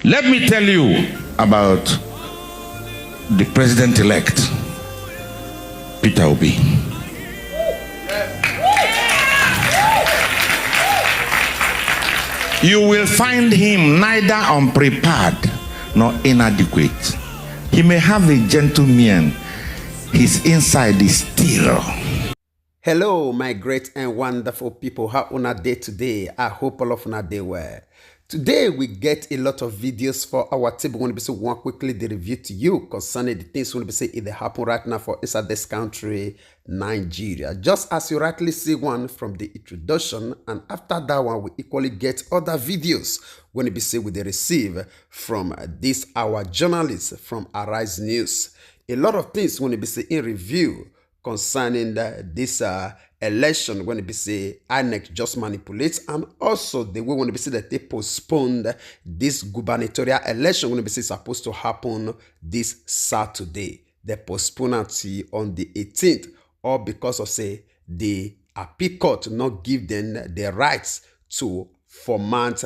Let me tell you about the president-elect, Peter Obi. You will find him neither unprepared nor inadequate. He may have a gentleman, his inside is steel. Hello, my great and wonderful people. How una day today? I hope all of una day well. Today we get a lot of videos for our table. When we say one quickly the review to you concerning the things when we say it happen right now for inside this country, Nigeria. Just as you rightly see one from the introduction, and after that one we equally get other videos when we say we receive from this our journalists from Arise News. A lot of things when we say in review concerning this election when it be say INEC just manipulates, and also the way when it be say that they postponed this gubernatorial election when it be say supposed to happen this Saturday. They postponed it on the 18th, all because of say the appeal court not give them the rights to format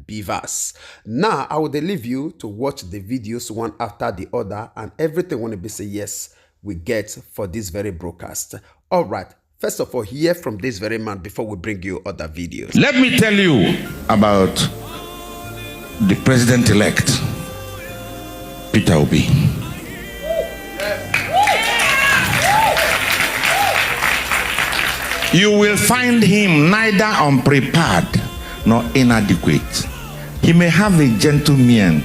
BIVAS. Now I will leave you to watch the videos one after the other, and everything when it be say yes we get for this very broadcast. All right, first of all, hear from this very man before we bring you other videos. Let me tell you about the president-elect, Peter Obi. You will find him neither unprepared nor inadequate. He may have a gentleman,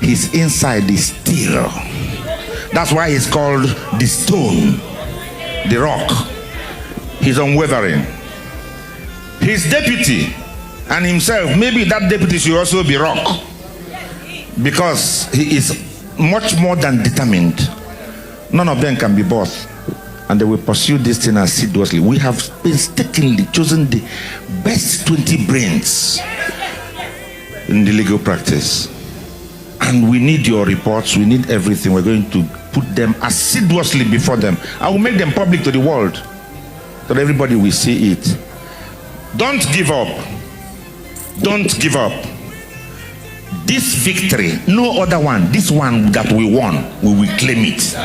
his inside is steel. That's why he's called the stone, the rock. He's unwavering. His deputy and himself, maybe that deputy should also be rock, because he is much more than determined. None of them can be both, and they will pursue this thing assiduously. We have painstakingly chosen the best 20 brains in the legal practice, and we need your reports, we need everything. We're going to put them assiduously before them. I will make them public to the world so that everybody will see it. Don't give up. Don't give up. This victory, no other one, this one that we won, we will claim it.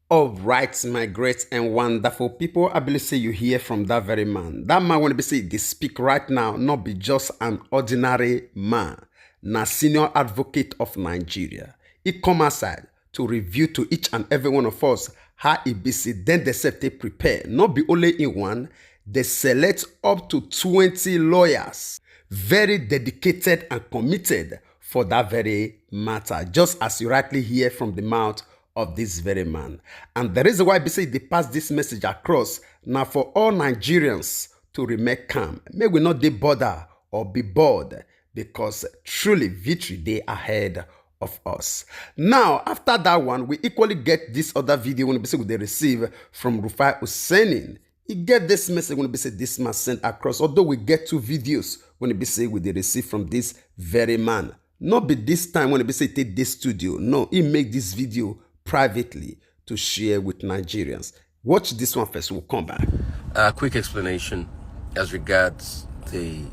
All right, my great and wonderful people, I believe say you hear from that very man. That man when be say they speak right now, not be just an ordinary man. Na senior advocate of Nigeria. He come aside to review to each and every one of us how it be said. Then they say they prepare, not be only in one, they select up to 20 lawyers, very dedicated and committed for that very matter, just as you rightly hear from the mouth of this very man. And the reason why they say they pass this message across now for all Nigerians to remain calm. May we not be bothered or be bored, because truly victory day ahead of us. Now, after that one, we equally get this other video when we say they receive from Rufai Oseni. He get this message when we say this man sent across. Although we get two videos when we say they receive from this very man. Not be this time when we say take this studio. No, he make this video privately to share with Nigerians. Watch this one first. We'll come back. A quick explanation as regards the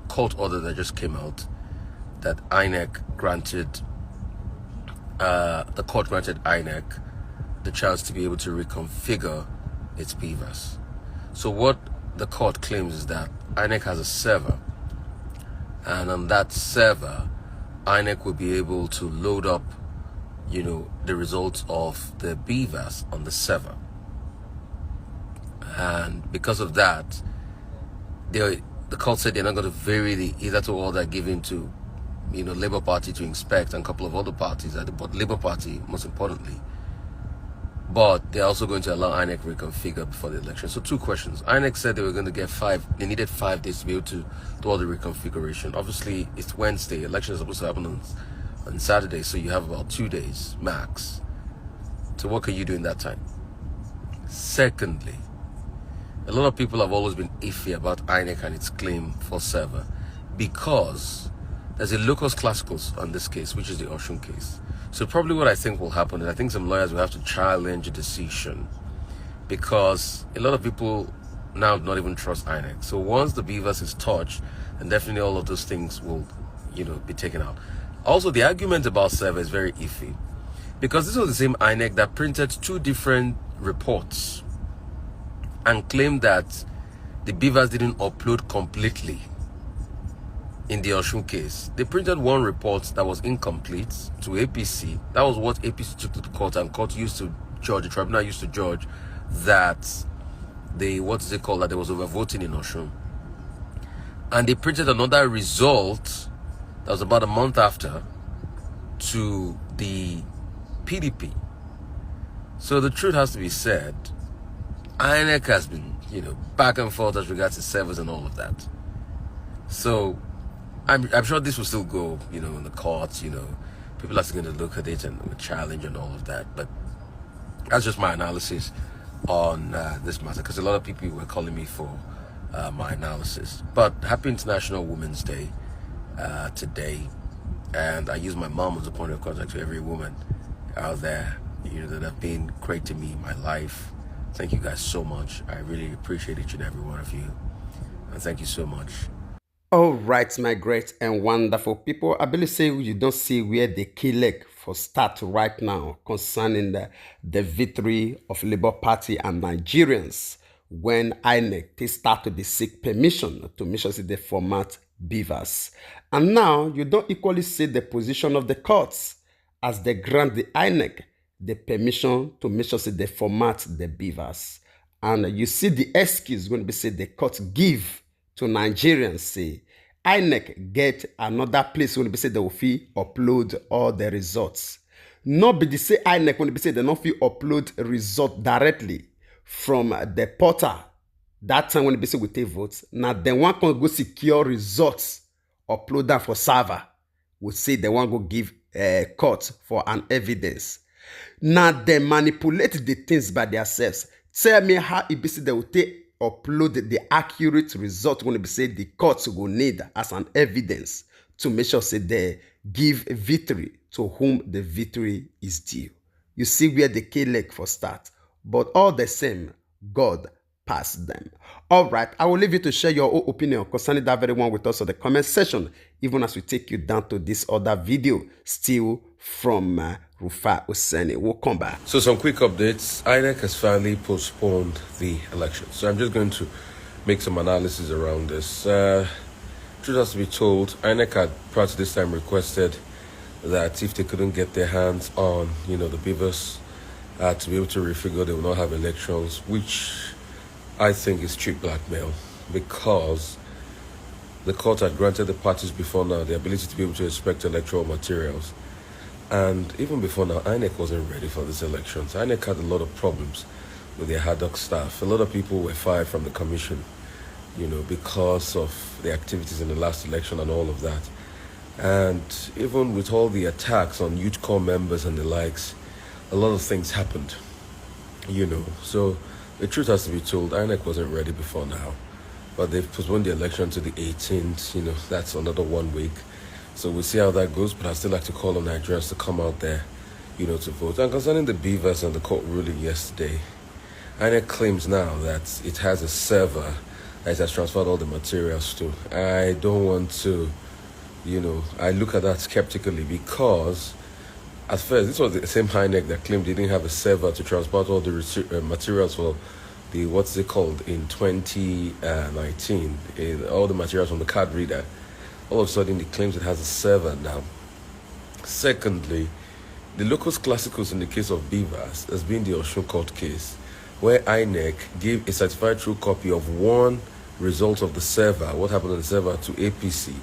court order that just came out that INEC granted, the court granted INEC the chance to be able to reconfigure its BIVAS. So what the court claims is that INEC has a server, and on that server, INEC will be able to load up, the results of the BIVAS on the server. And because of that, the court said they're not going to vary the hitherto order given to, Labour Party to inspect and a couple of other parties, but Labour Party most importantly. But they're also going to allow INEC reconfigure before the election. So two questions. INEC said they were going to get they needed 5 days to be able to do all the reconfiguration. Obviously, it's Wednesday. Election is supposed to happen on Saturday, so you have about 2 days max. So what can you do in that time? Secondly, a lot of people have always been iffy about INEC and its claim for server, because there's a locus classicus on this case, which is the Oshun case. So probably what I think will happen is I think some lawyers will have to challenge a decision, because a lot of people now do not even trust INEC. So once the BIVAS is touched, then definitely all of those things will, be taken out. Also, the argument about server is very iffy, because this was the same INEC that printed 2 different reports and claimed that the BIVAS didn't upload completely in the Osun case. They printed one report that was incomplete to APC. That was what APC took to the court, and court used to judge, the tribunal used to judge that they, what is it called, that there was overvoting in Osun. And they printed another result that was about a month after to the PDP. So the truth has to be said, INEC has been, back and forth as regards to servers and all of that. So I'm sure this will still go, in the courts, people are still going to look at it and challenge and all of that. But that's just my analysis on this matter, because a lot of people were calling me for my analysis. But happy International Women's Day today, and I use my mom as a point of contact to every woman out there, that have been great to me in my life. Thank you guys so much. I really appreciate each and every one of you, and thank you so much. All right, my great and wonderful people. I believe say you don't see where the key leg for start right now concerning the victory of Labour Party and Nigerians when INEC they start to seek permission to make sure they format BIVAS. And now you don't equally see the position of the courts as they grant the INEC the permission to make sure they format the BIVAS. And you see the excuse going to be said the court give to Nigerians, say INEC get another place when they say they will upload all the results. Not be the say INEC when they say they not upload result directly from the portal. That time when they say we take votes, now then one can go secure results, upload that for server. We say they want go give court for an evidence. Now they manipulate the things by themselves. Tell me how it be say they will take upload the accurate result when they say the courts will need as an evidence to make sure say they give victory to whom the victory is due. You see where the key leg for start, but all the same, God passed them. All right, I will leave you to share your own opinion concerning that very one with us in the comment section, even as we take you down to this other video, still from Rufai Oseni. We'll come back. So some quick updates. INEC has finally postponed the election. So I'm just going to make some analysis around this. Truth has to be told, INEC had prior to this time requested that if they couldn't get their hands on, the BIVAS to be able to refigure, they will not have elections, which I think is cheap blackmail, because the court had granted the parties before now the ability to be able to inspect electoral materials. And even before now, INEC wasn't ready for these elections. INEC had a lot of problems with their ad hoc staff. A lot of people were fired from the commission, because of the activities in the last election and all of that. And even with all the attacks on youth corps members and the likes, a lot of things happened, So the truth has to be told, INEC wasn't ready before now. But they've postponed the election to the 18th, that's another 1 week. So we'll see how that goes, but I still like to call on Nigerians to come out there, to vote. And concerning the BIVAS and the court ruling yesterday, INEC claims now that it has a server that it has transferred all the materials to. I don't want to, I look at that skeptically, because at first, this was the same INEC that claimed they didn't have a server to transport all the materials for the, what's it called, in 2019, all the materials from the card reader. All of a sudden, it claims it has a server now. Secondly, the locus classicus in the case of BIVAS has been the Osun court case, where INEC gave a certified true copy of one result of the server, what happened on the server, to APC,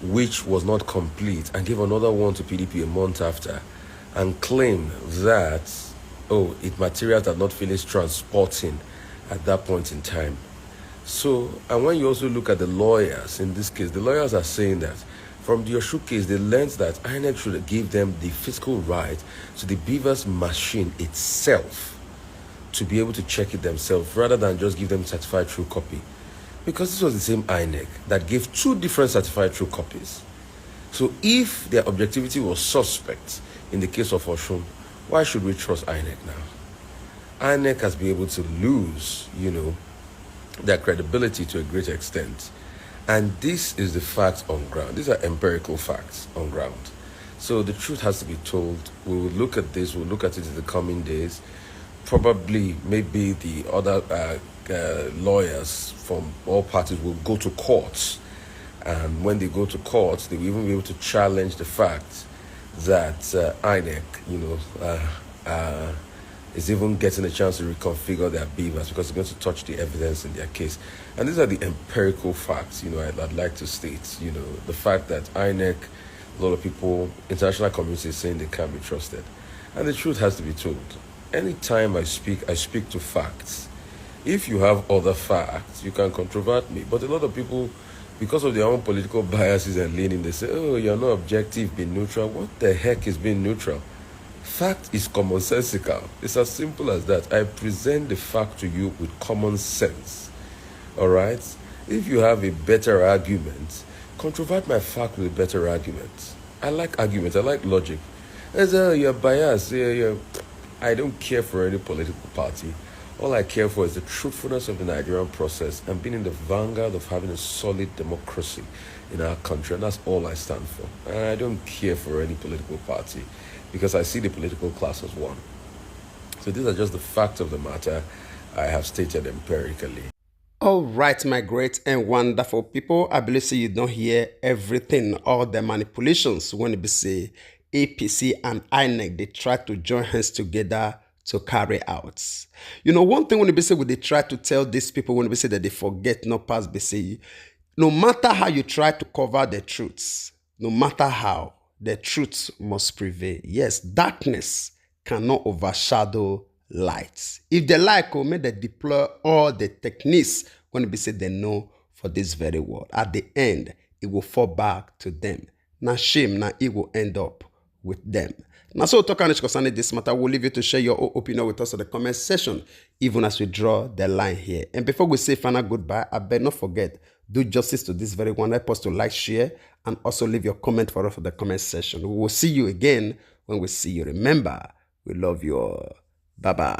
which was not complete, and gave another one to PDP a month after, and claimed that, materials had not finished transporting at that point in time. So, and when you also look at the lawyers in this case, the lawyers are saying that from the Osun case, they learned that INEC should give them the physical right to the BIVAS machine itself to be able to check it themselves, rather than just give them certified true copy. Because this was the same INEC that gave 2 different certified true copies. So if their objectivity was suspect in the case of Osun, why should we trust INEC now? INEC has been able to lose, their credibility to a great extent. And this is the fact on ground. These are empirical facts on ground. So the truth has to be told. We will look at this, we'll look at it in the coming days. Probably, maybe the other lawyers from all parties will go to court. And when they go to court, they will even be able to challenge the fact that INEC, is even getting a chance to reconfigure their BIVAS because it's going to touch the evidence in their case. And these are the empirical facts, I'd like to state, the fact that INEC, a lot of people, international community is saying they can't be trusted. And the truth has to be told. Anytime I speak to facts. If you have other facts, you can controvert me. But a lot of people, because of their own political biases and leaning, they say, oh, you're not objective, be neutral. What the heck is being neutral? Fact is commonsensical. It's as simple as that. I present the fact to you with common sense. All right? If you have a better argument, controvert my fact with a better argument. I like arguments. I like logic. As you're biased. I don't care for any political party. All I care for is the truthfulness of the Nigerian process and being in the vanguard of having a solid democracy in our country. And that's all I stand for. And I don't care for any political party because I see the political class as one. So these are just the facts of the matter I have stated empirically. All right, my great and wonderful people. I believe you don't hear everything, all the manipulations when we say APC and INEC, they try to join hands together to carry out. One thing when we say they try to tell these people when we say that they forget not past BC, no matter how you try to cover the truths, no matter how, the truth must prevail. Yes, darkness cannot overshadow light. If they like, may they deploy all the techniques when we say they know for this very world. At the end, it will fall back to them. Now shame, now it will end up with them. Now, so talk concerning this matter, we'll leave you to share your opinion with us in the comment section, even as we draw the line here. And before we say final goodbye, I better not forget, do justice to this very one. Help us to like, share, and also leave your comment for us in the comment section. We will see you again when we see you. Remember, we love you all. Bye-bye.